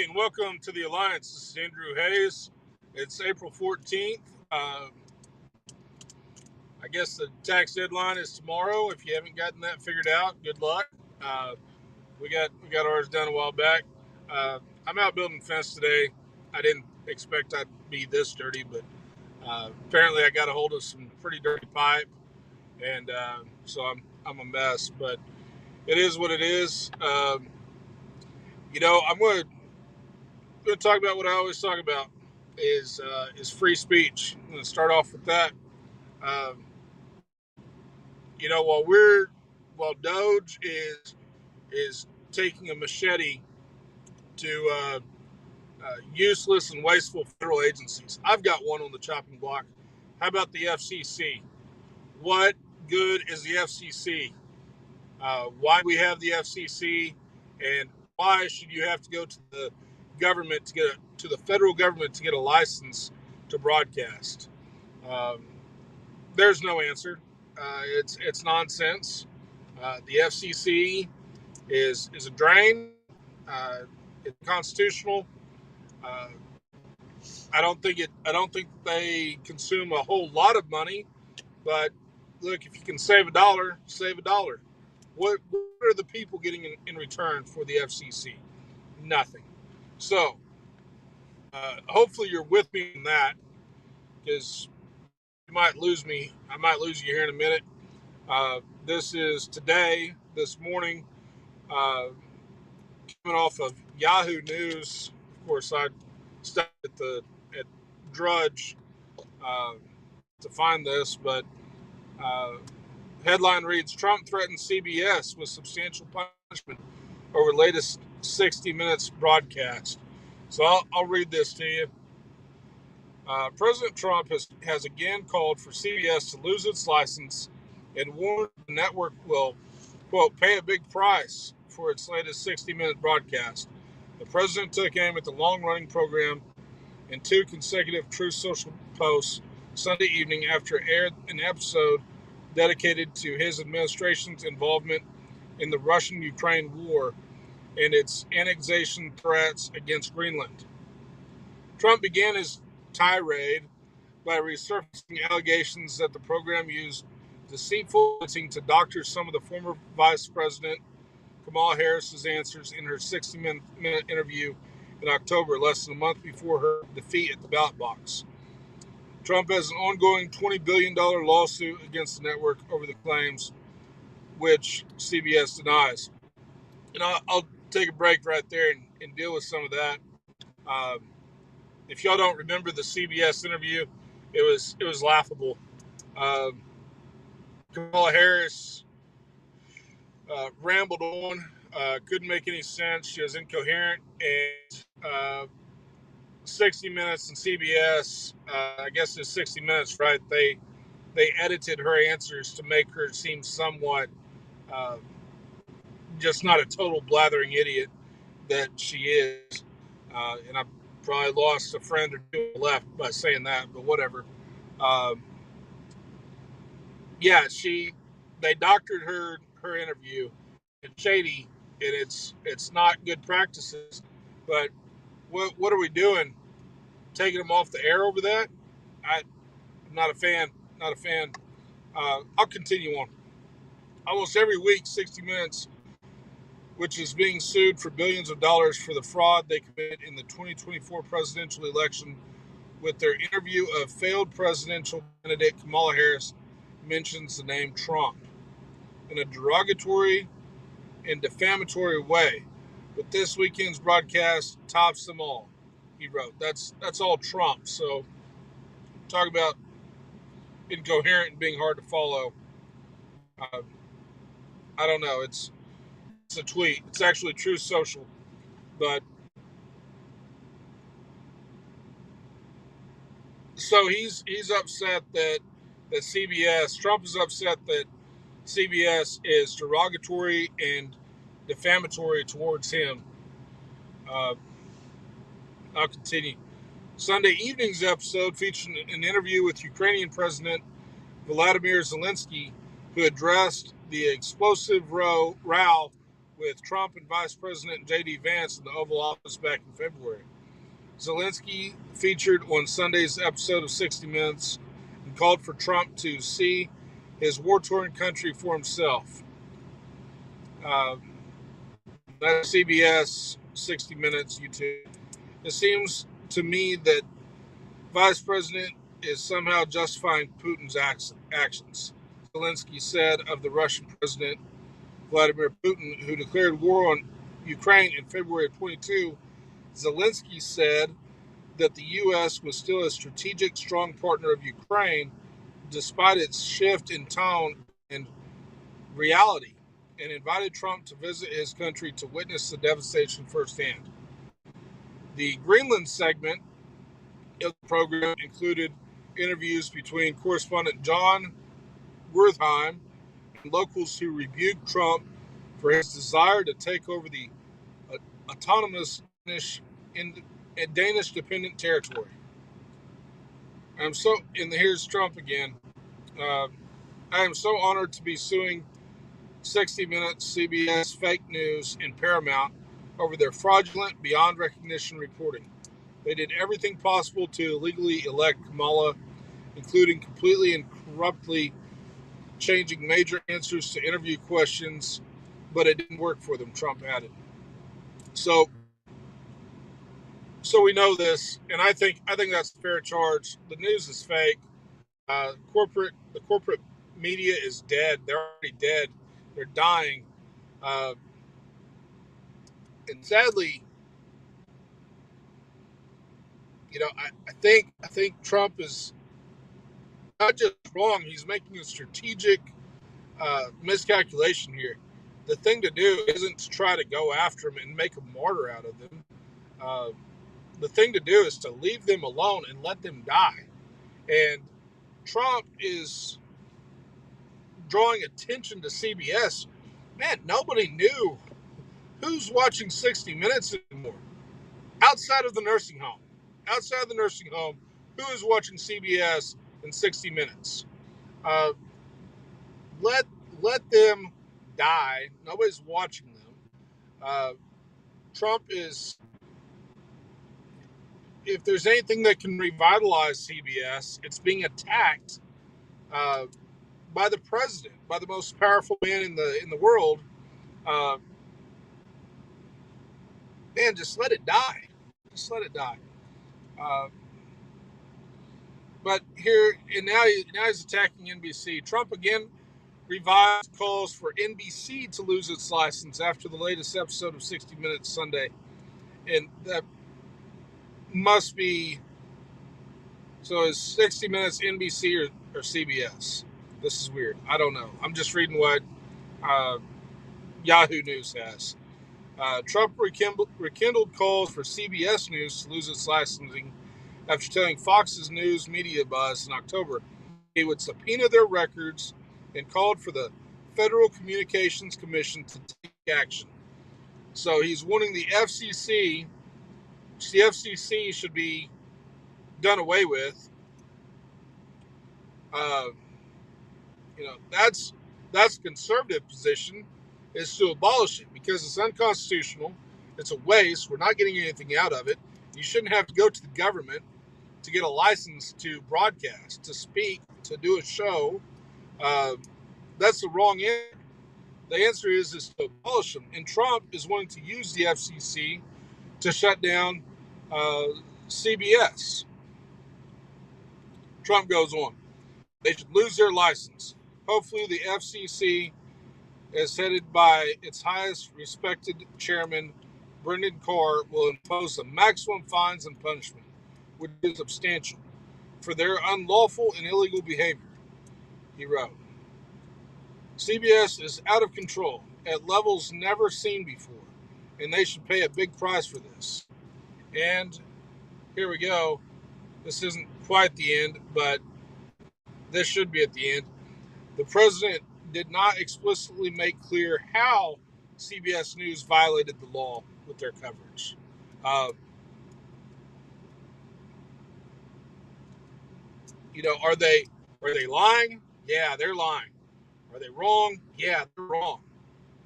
Hey, and welcome to the Alliance. This is Andrew Hayes. It's April 14th. I guess the tax deadline is tomorrow. If you haven't gotten that figured out, good luck. We got ours done a while back. I'm out building fence today. I didn't expect I'd be this dirty, but apparently I got a hold of some pretty dirty pipe, and so I'm a mess. But it is what it is. I'm going to talk about what I always talk about is free speech. I'm going to start off with that. Um, while Doge is taking a machete to useless and wasteful federal agencies, I've got one on the chopping block. How about the FCC? What good is the FCC? Why do we have the FCC, and why should you have to go to the government to the federal government to get a license to broadcast? There's no answer. It's nonsense. The FCC is a drain. It's constitutional. Uh, I don't think they consume a whole lot of money. But look, if you can save a dollar, save a dollar. What are the people getting in return for the FCC? Nothing. So hopefully you're with me in that, because you might lose me. I might lose you here in a minute. This is this morning, coming off of Yahoo News. Of course, I studied at Drudge to find this, but headline reads: Trump threatens CBS with substantial punishment over latest 60 Minutes broadcast. So I'll read this to you. President Trump has again called for CBS to lose its license and warned the network will, quote, pay a big price for its latest 60-minute broadcast. The president took aim at the long-running program in two consecutive Truth Social posts Sunday evening after it aired an episode dedicated to his administration's involvement in the Russian-Ukraine war and its annexation threats against Greenland. Trump began his tirade by resurfacing allegations that the program used deceitful financing to doctor some of the former Vice President Kamala Harris's answers in her 60-minute interview in October, less than a month before her defeat at the ballot box. Trump has an ongoing $20 billion lawsuit against the network over the claims, which CBS denies. And I'll take a break right there and deal with some of that. If y'all don't remember the CBS interview, it was laughable. Kamala Harris rambled on, couldn't make any sense. She was incoherent, and 60 Minutes and CBS, I guess it's 60 Minutes, right? They edited her answers to make her seem somewhat just not a total blathering idiot that she is. And I probably lost a friend or two left by saying that, but whatever. They doctored her interview. It's shady, and it's not good practices. But what are we doing? Taking them off the air over that? I'm not a fan. Not a fan. I'll continue on. Almost every week, 60 Minutes, which is being sued for billions of dollars for the fraud they committed in the 2024 presidential election with their interview of failed presidential candidate Kamala Harris, mentions the name Trump in a derogatory and defamatory way. But this weekend's broadcast tops them all, he wrote. That's all Trump. So talk about incoherent and being hard to follow. I don't know. It's a tweet. It's actually Truth Social, but so he's upset that Trump is upset that CBS is derogatory and defamatory towards him. I'll continue. Sunday evening's episode featured an interview with Ukrainian President Vladimir Zelensky, who addressed the explosive row with Trump and Vice President J.D. Vance in the Oval Office back in February. Zelensky featured on Sunday's episode of 60 Minutes and called for Trump to see his war-torn country for himself. That's CBS 60 Minutes YouTube. It seems to me that Vice President is somehow justifying Putin's actions. Zelensky said of the Russian President Vladimir Putin, who declared war on Ukraine in February of 22. Zelensky said that the U.S. was still a strategic, strong partner of Ukraine, despite its shift in tone and reality, and invited Trump to visit his country to witness the devastation firsthand. The Greenland segment of the program included interviews between correspondent John Wertheim and locals who rebuked Trump for his desire to take over the autonomous Danish dependent territory. Here's Trump again. I am so honored to be suing 60 Minutes, CBS, fake news, and Paramount over their fraudulent, beyond recognition reporting. They did everything possible to illegally elect Kamala, including completely and corruptly changing major answers to interview questions, but it didn't work for them, Trump added. So we know this, and I think that's a fair charge. The news is fake. The corporate media is dead. They're already dead. They're dying. And sadly, I think Trump is not just wrong. He's making a strategic miscalculation here. The thing to do isn't to try to go after him and make a martyr out of them. The thing to do is to leave them alone and let them die. And Trump is drawing attention to CBS. Man, nobody knew who's watching 60 Minutes anymore. Outside of the nursing home. Outside of the nursing home, who is watching CBS and 60 Minutes? Let them die. Nobody's watching them. Trump is, if there's anything that can revitalize CBS, it's being attacked by the president, by the most powerful man in the world. Man, just let it die. Just let it die. But here and now he's attacking NBC. Trump again revised calls for NBC to lose its license after the latest episode of 60 Minutes Sunday, and that must be, so is 60 Minutes NBC or CBS? This is weird. I don't know. I'm just reading what Yahoo News has. Trump rekindled calls for CBS News to lose its licensing after telling Fox's News Media Buzz in October he would subpoena their records and called for the Federal Communications Commission to take action. So he's wanting the FCC. The FCC should be done away with. That's a conservative position, is to abolish it because it's unconstitutional. It's a waste. We're not getting anything out of it. You shouldn't have to go to the government to get a license to broadcast, to speak, to do a show. That's the wrong answer. The answer is to abolish them. And Trump is wanting to use the FCC to shut down CBS. Trump goes on. They should lose their license. Hopefully the FCC, as headed by its highest respected chairman, Brendan Carr, will impose the maximum fines and punishment, which is substantial, for their unlawful and illegal behavior, he wrote. CBS is out of control at levels never seen before, and they should pay a big price for this. And here we go. This isn't quite the end, but this should be at the end. The president did not explicitly make clear how CBS News violated the law with their coverage. Are they lying? Yeah, they're lying. Are they wrong? Yeah, they're wrong.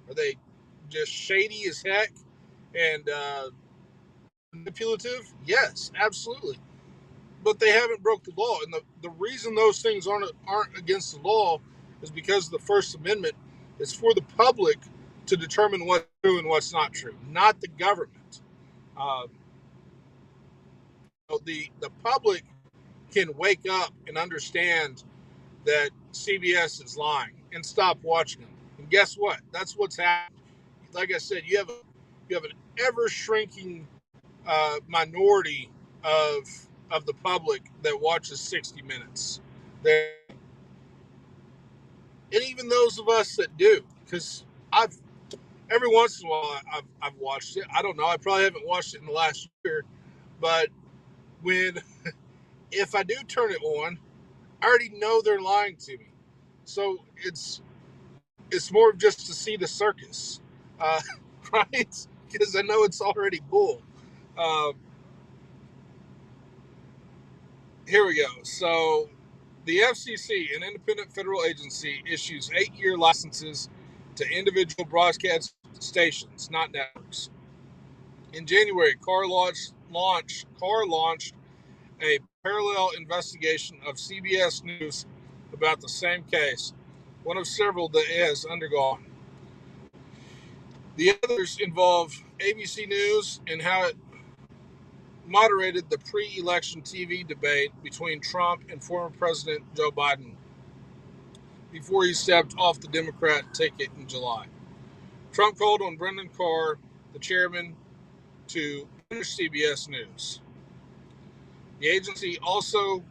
Are they just shady as heck and manipulative? Yes, absolutely. But they haven't broke the law, and the reason those things aren't against the law is because the First Amendment is for the public to determine what's true and what's not true, not the government. Uh, the public can wake up and understand that CBS is lying and stop watching them. And guess what? That's what's happening. Like I said, you have an ever shrinking minority of the public that watches 60 Minutes. There, and even those of us that do, because I've every once in a while I've watched it. I don't know. I probably haven't watched it in the last year, but when if I do turn it on, I already know they're lying to me. So it's more of just to see the circus, uh, right? Because I know it's already bull. Uh, Here we go. So the FCC, an independent federal agency, issues 8-year licenses to individual broadcast stations, not networks. In January, Carr launched a parallel investigation of CBS News about the same case, one of several that it has undergone. The others involve ABC News and how it moderated the pre-election TV debate between Trump and former President Joe Biden before he stepped off the Democrat ticket in July. Trump called on Brendan Carr, the chairman, to punish CBS News. The agency also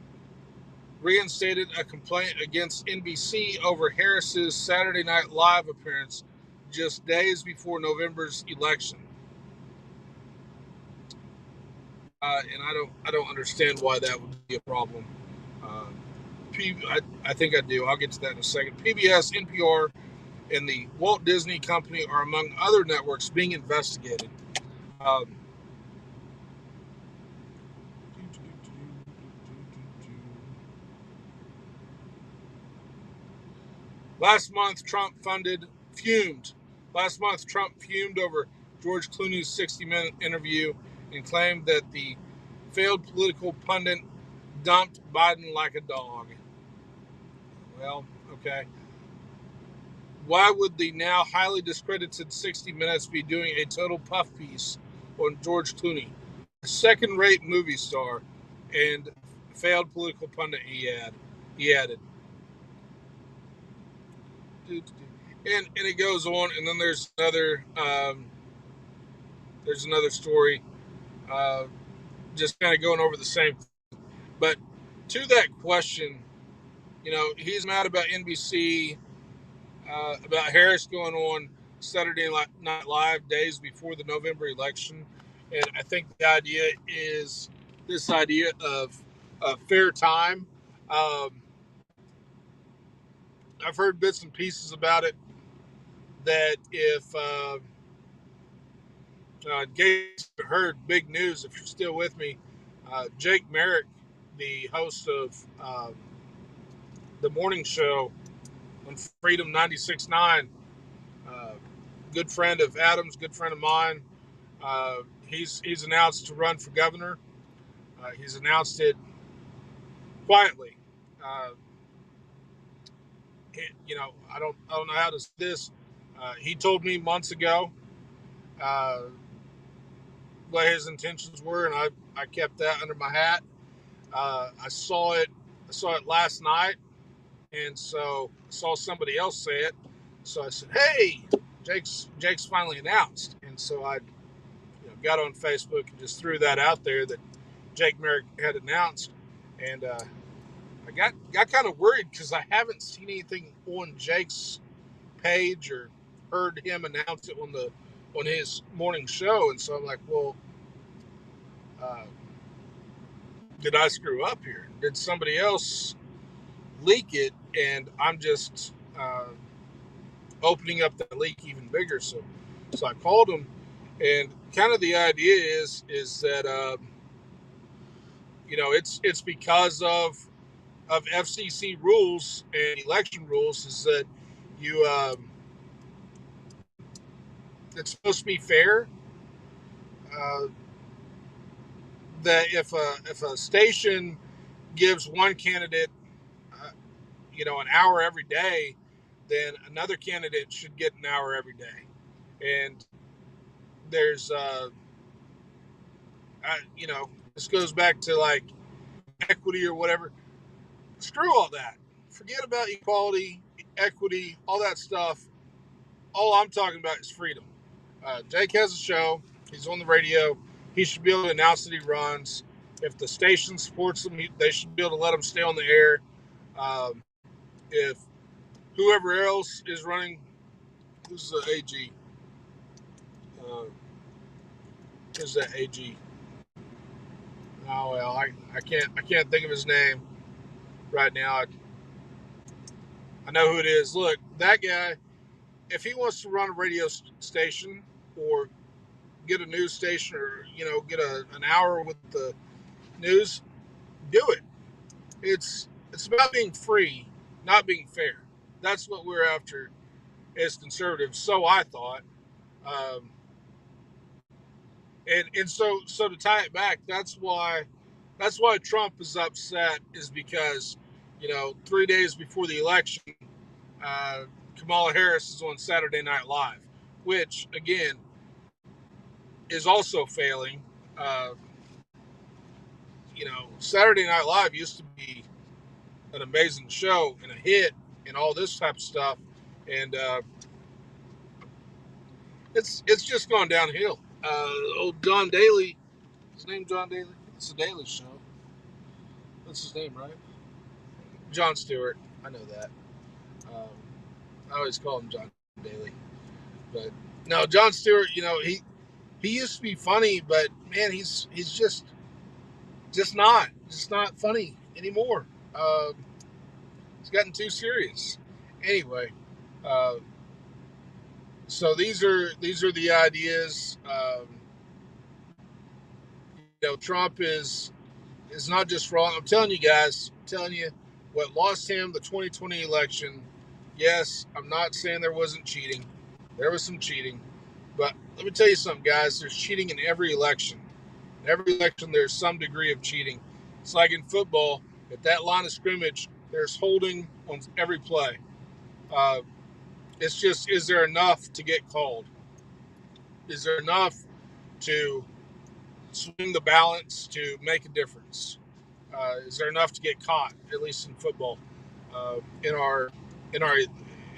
reinstated a complaint against NBC over Harris's Saturday Night Live appearance just days before November's election. And I don't understand why that would be a problem. Uh, I think I do. I'll get to that in a second. PBS, NPR, and the Walt Disney Company are among other networks being investigated. Um, Last month, Trump fumed. Last month, Trump fumed over George Clooney's 60-minute interview and claimed that the failed political pundit dumped Biden like a dog. Well, okay. Why would the now highly discredited 60 Minutes be doing a total puff piece on George Clooney, a second-rate movie star and failed political pundit? He added. And it goes on, and then there's another story, uh, just kind of going over the same thing. But to that question, he's mad about NBC, about Harris going on Saturday Night Live days before the November election, and I think the idea is this idea of fair time. Um, I've heard bits and pieces about it that if in case you heard big news, if you're still with me, Jake Merrick, the host of the morning show on Freedom 96.9, good friend of Adam's, good friend of mine. He's announced to run for governor. He's announced it quietly. Uh, I don't know how to say this. He told me months ago uh, what his intentions were, and I kept that under my hat. I saw it last night, and so I saw somebody else say it. So I said, "Hey, Jake's finally announced." And so I got on Facebook and just threw that out there that Jake Merrick had announced, and I got kind of worried because I haven't seen anything on Jake's page or heard him announce it on his morning show, and so I'm like, well, uh, did I screw up here? Did somebody else leak it, and I'm just opening up that leak even bigger? So I called him, and kind of the idea is that it's because of FCC rules and election rules is that you it's supposed to be fair. Uh, that if a station gives one candidate, uh, an hour every day, then another candidate should get an hour every day. And there's, this goes back to like equity or whatever. Screw all that. Forget about equality, equity, all that stuff. All I'm talking about is freedom. Jake has a show. He's on the radio. He should be able to announce that he runs. If the station supports him, they should be able to let him stay on the air. If whoever else is running, who's the AG? Uh, who's that AG? Oh well, I can't think of his name right now. I know who it is. Look, that guy. If he wants to run a radio station or get a news station or get an hour with the news, do it. It's about being free, not being fair. That's what we're after as conservatives. So I thought, um, and so to tie it back, that's why Trump is upset is because 3 days before the election, uh, Kamala Harris is on Saturday Night Live, which again is also failing. Uh, Saturday Night Live used to be an amazing show and a hit and all this type of stuff, and it's just gone downhill. Old John Daly, his name John Daly. It's the Daily Show. That's his name, right? Jon Stewart. I know that. Um, I always call him John Daly, but no, Jon Stewart. He used to be funny, but man, he's just not funny anymore. It's gotten too serious. Anyway, uh, so these are the ideas. Trump is not just wrong. I'm telling you guys, what lost him the 2020 election. Yes, I'm not saying there wasn't cheating. There was some cheating, but let me tell you something, guys. There's cheating in every election. In every election, there's some degree of cheating. It's like in football. At that line of scrimmage, there's holding on every play. Uh, it's just, is there enough to get called? Is there enough to swing the balance to make a difference? Is there enough to get caught? At least in football, uh, in our in our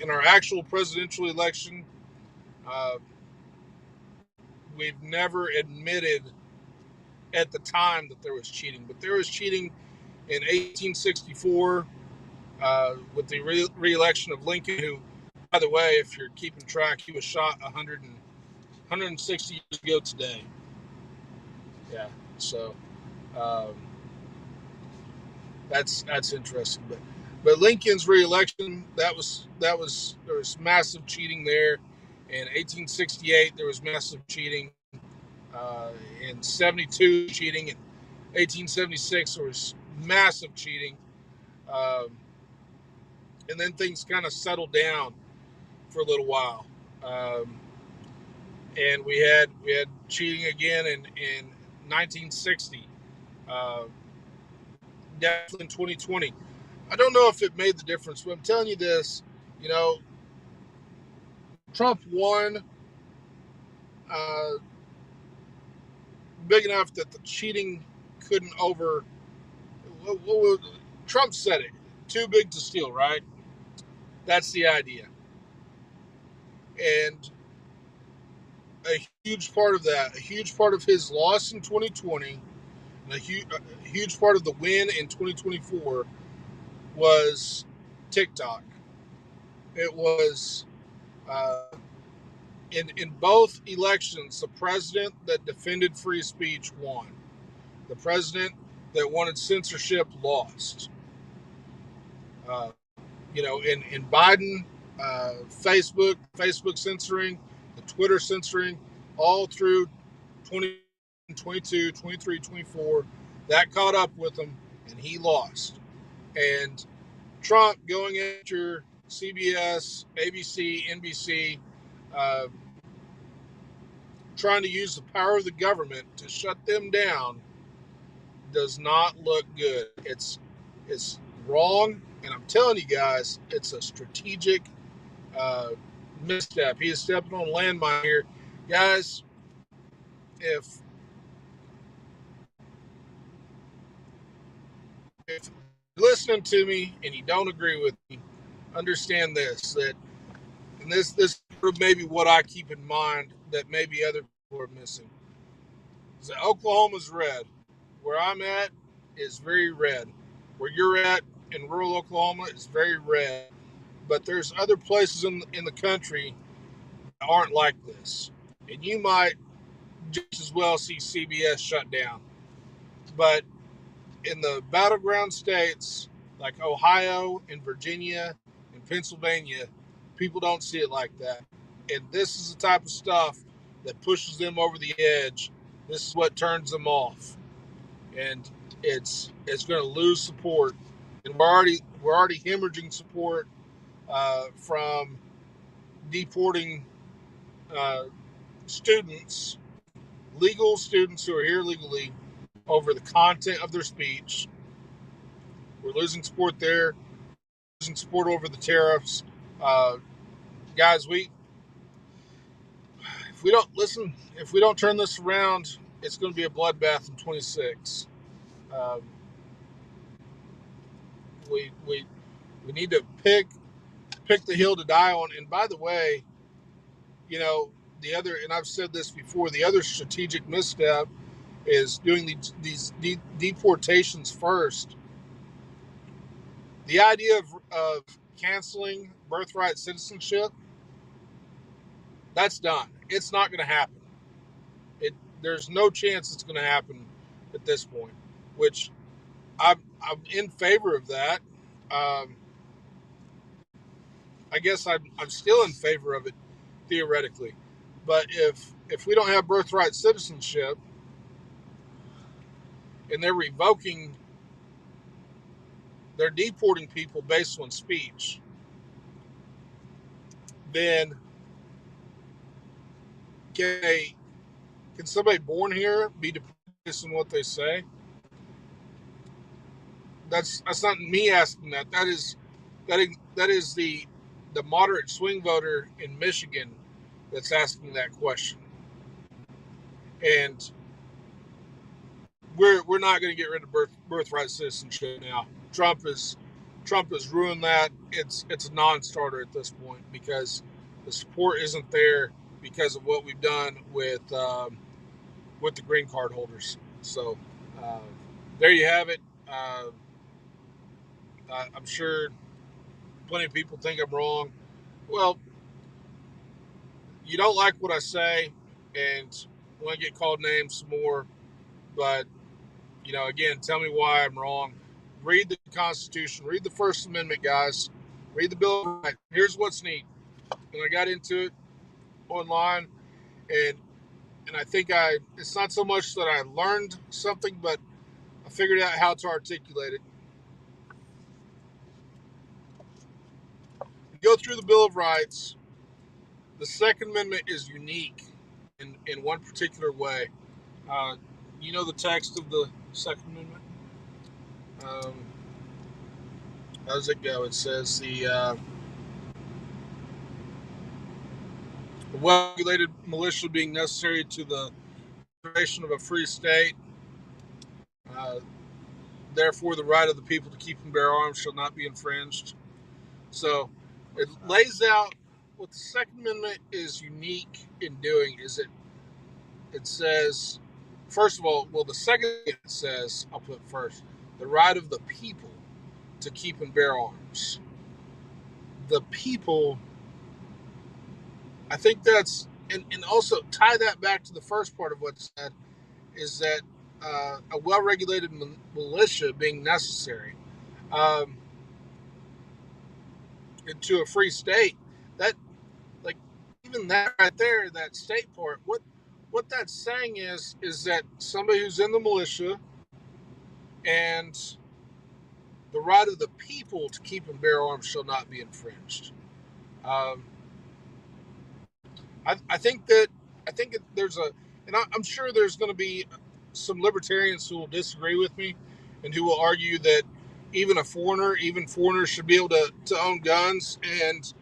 in our actual presidential election, uh, we've never admitted at the time that there was cheating, but there was cheating in 1864 with the re-election of Lincoln, who, by the way, if you're keeping track, he was shot 160 years ago today. Yeah, so um, that's interesting. But Lincoln's re-election, there was massive cheating there. In 1868, there was massive cheating. In 72, cheating. In 1876, there was massive cheating. Um, and then things kind of settled down for a little while. Um, and we had cheating again in 1960. Uh, Definitely in 2020. I don't know if it made the difference, but I'm telling you this, you know, Trump won uh, big enough that the cheating couldn't over. Trump said it, too big to steal, right? That's the idea. And a huge part of that, a huge part of his loss in 2020, and a huge part of the win in 2024 was TikTok. It was uh, in both elections, the president that defended free speech won. The president that wanted censorship lost. Uh, in Biden, Facebook censoring, the Twitter censoring, all through 2022, 23, 24, that caught up with him, and he lost. And Trump going after CBS, ABC, NBC, uh, trying to use the power of the government to shut them down does not look good. It's wrong, and I'm telling you guys, it's a strategic uh, misstep. He is stepping on landmine here, guys. If you're listening to me and you don't agree with me, understand this, that and this may be what I keep in mind that maybe other people are missing. Is that Oklahoma's red. Where I'm at is very red. Where you're at in rural Oklahoma is very red. But there's other places in the country that aren't like this. And you might just as well see CBS shut down. But in the battleground states like Ohio and Virginia and Pennsylvania, people don't see it like that. And this is the type of stuff that pushes them over the edge. This is what turns them off. And it's going to lose support. And we're already hemorrhaging support from deporting uh, students, legal students who are here legally, over the content of their speech. We're losing support there, losing support over the tariffs. Uh, Guys, if we don't turn this around, it's going to be a bloodbath in 26. Um, we need to pick the hill to die on. And by the way, the other, and I've said this before, the other strategic misstep is doing these deportations first. The idea of canceling birthright citizenship, that's done. It's not going to happen. There's no chance it's going to happen at this point, which I'm in favor of that. Um, I guess I'm still in favor of it theoretically, but if we don't have birthright citizenship and they're deporting people based on speech, then can somebody born here be deported based on what they say? That's not me asking that. That is the moderate swing voter in Michigan that's asking that question. And we're not going to get rid of birthright citizenship now. Trump has ruined that. It's a non-starter at this point because the support isn't there because of what we've done with the green card holders. So uh, there you have it. I'm sure plenty of people think I'm wrong. Well, you don't like what I say, and want to get called names some more, but again, tell me why I'm wrong. Read the Constitution, read the First Amendment, guys. Read the Bill of Rights. Here's what's neat. When I got into it online, and I think it's not so much that I learned something, but I figured out how to articulate it. You go through the Bill of Rights. The Second Amendment is unique in one particular way. Uh, the text of the Second Amendment? Um, how does it go? It says the well-regulated militia being necessary to the preservation of a free state. Uh, Therefore, the right of the people to keep and bear arms shall not be infringed. So it lays out what the Second Amendment is unique in doing is it says, first of all, the second it says, I'll put first, the right of the people to keep and bear arms. The people, I think that's, and also tie that back to the first part of what's said, is that a well-regulated militia being necessary um, to a free state. That, like, even that right there, that state part, what that's saying is that somebody who's in the militia and the right of the people to keep and bear arms shall not be infringed. Um, I think that I think there's a, and I'm sure there's going to be some libertarians who will disagree with me, and who will argue that even foreigners should be able to own guns. And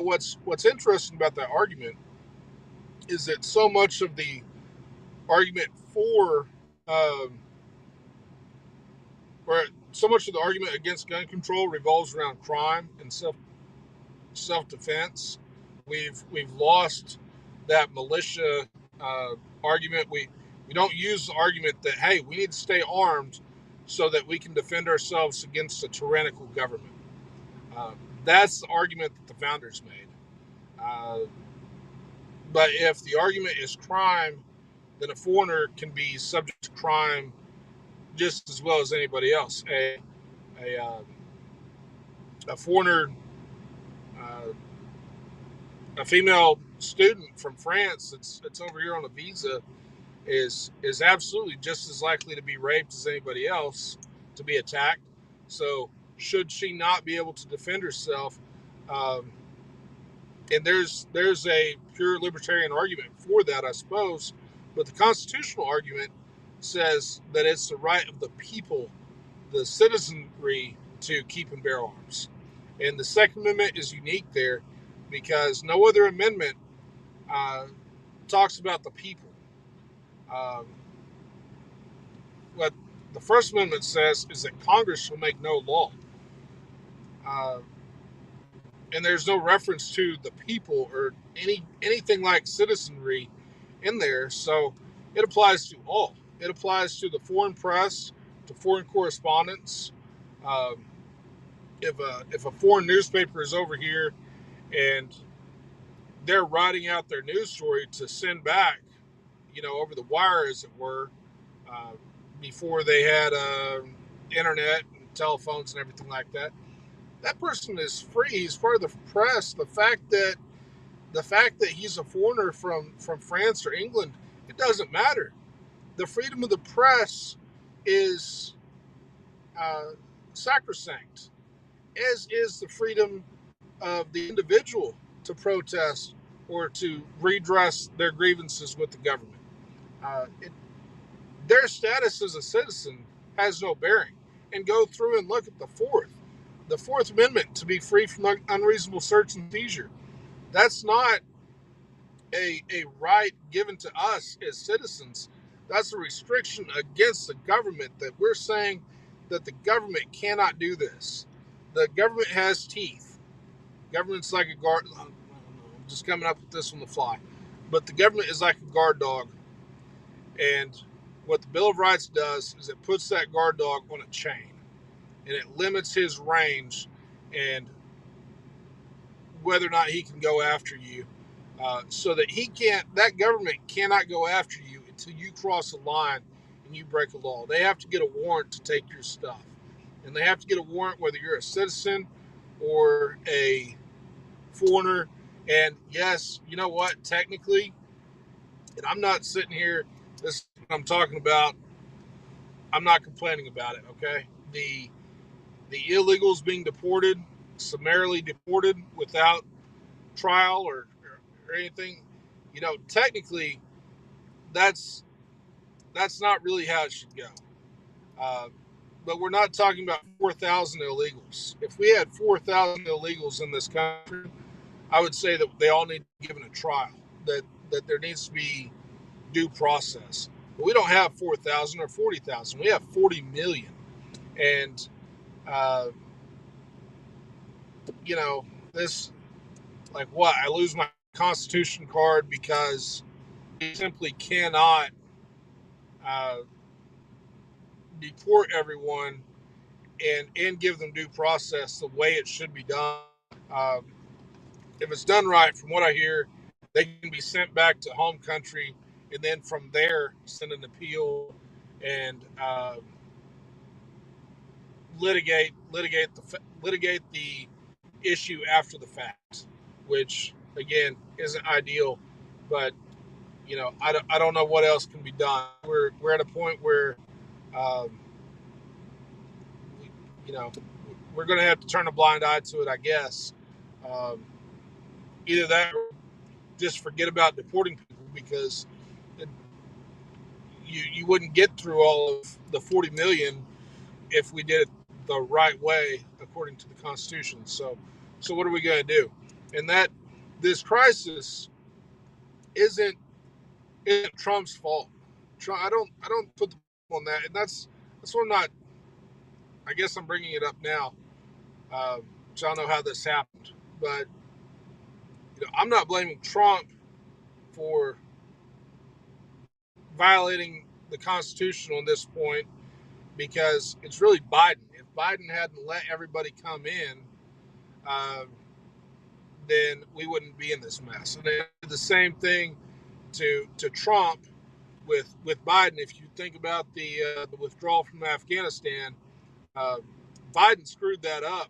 what's interesting about that argument is that so much of the argument for um, or so much of the argument against gun control revolves around crime and self defense. We've lost that militia uh, argument. We don't use the argument that, hey, we need to stay armed so that we can defend ourselves against a tyrannical government. Uh, that's the argument that the founders made. Uh, but if the argument is crime, then a foreigner can be subject to crime just as well as anybody else. A foreigner, uh, a female student from France that's over here on a visa is absolutely just as likely to be raped as anybody else, to be attacked. So should she not be able to defend herself? Um, and there's a pure libertarian argument for that, I suppose, but the constitutional argument says that it's the right of the people, the citizenry, to keep and bear arms. And the Second Amendment is unique there because no other amendment uh, talks about the people. Um, what the First Amendment says is that Congress shall make no law. Uh, and there's no reference to the people or anything like citizenry in there. So it applies to all. It applies to the foreign press, to foreign correspondence. Um, if a foreign newspaper is over here and they're writing out their news story to send back, over the wire, as it were, uh, before they had internet and telephones and everything like that. That person is free. He's part of the press. The fact that he's a foreigner from France or England, it doesn't matter. The freedom of the press is uh, sacrosanct, as is the freedom of the individual to protest or to redress their grievances with the government. Uh, it, their status as a citizen has no bearing. And go through and look at the Fourth Amendment, to be free from unreasonable search and seizure. That's not a right given to us as citizens. That's a restriction against the government, that we're saying that the government cannot do this. The government has teeth. Government's like a guard. I'm just coming up with this on the fly. But the government is like a guard dog. And what the Bill of Rights does is it puts that guard dog on a chain, and it limits his range and whether or not he can go after you, so that that government cannot go after you until you cross a line and you break a law. They have to get a warrant to take your stuff, and they have to get a warrant whether you're a citizen or a foreigner. And yes, you know what? Technically, and I'm not sitting here, this is what I'm talking about. I'm not complaining about it. Okay, the illegals being deported, summarily deported without trial or anything, technically that's not really how it should go. Uh, but we're not talking about 4,000 illegals. If we had 4,000 illegals in this country, I would say that they all need to be given a trial. That there needs to be due process. But we don't have 4,000 or 40,000. We have 40 million, and uh, this, like, what? I lose my Constitution card because we simply cannot uh, deport everyone and give them due process the way it should be done. Um, if it's done right, from what I hear, they can be sent back to home country, and then from there send an appeal and litigate the issue after the fact, which again isn't ideal, but I don't know what else can be done. We're at a point where um, you know we're going to have to turn a blind eye to it, I guess. Um, Either that, just forget about deporting people because it, you wouldn't get through all of the 40 million if we did it the right way according to the Constitution. So what are we going to do? And that this crisis isn't Trump's fault. Trump, I don't put the on that, and that's what I'm not. I guess I'm bringing it up now. Which I don't know how this happened, but I'm not blaming Trump for violating the Constitution on this point because it's really Biden. If Biden hadn't let everybody come in, uh, then we wouldn't be in this mess. And they did the same thing to Trump with Biden. If you think about the withdrawal from Afghanistan, uh, Biden screwed that up,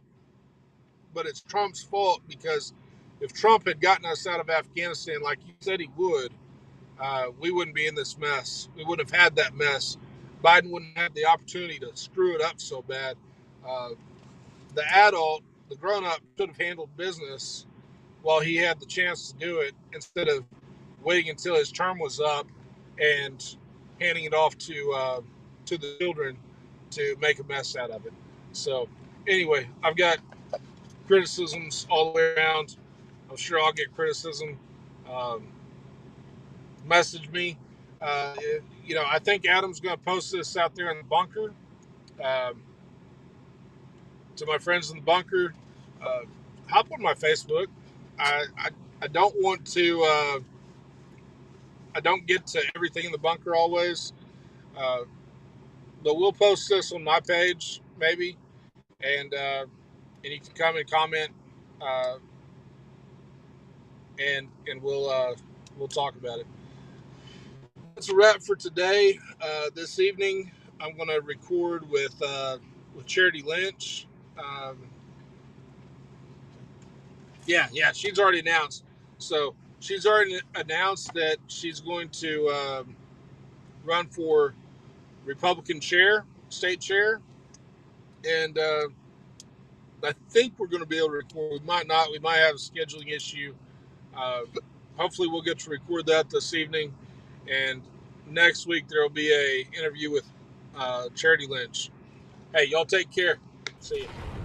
but it's Trump's fault because if Trump had gotten us out of Afghanistan like he said he would, we wouldn't be in this mess. We wouldn't have had that mess. Biden wouldn't have the opportunity to screw it up so bad. Uh, the grown up, should have handled business while he had the chance to do it instead of waiting until his term was up and handing it off to the children to make a mess out of it. So anyway, I've got criticisms all the way around. I'm sure I'll get criticism. Um, Message me. Uh, I think Adam's going to post this out there in the bunker. Um, to my friends in the bunker, uh, hop on my Facebook. I, I, I don't want to. I don't get to everything in the bunker always, uh, but we'll post this on my page maybe, and you can come and comment, uh, and we'll talk about it. That's a wrap for today. This evening, I'm going to record with Charity Lynch. Um, yeah, she's already announced. So she's already announced that she's going to run for Republican chair, state chair, and I think we're going to be able to record. We might not. We might have a scheduling issue. Hopefully, we'll get to record that this evening, and next week there will be a interview with Charity Lynch. Hey, y'all take care. See you.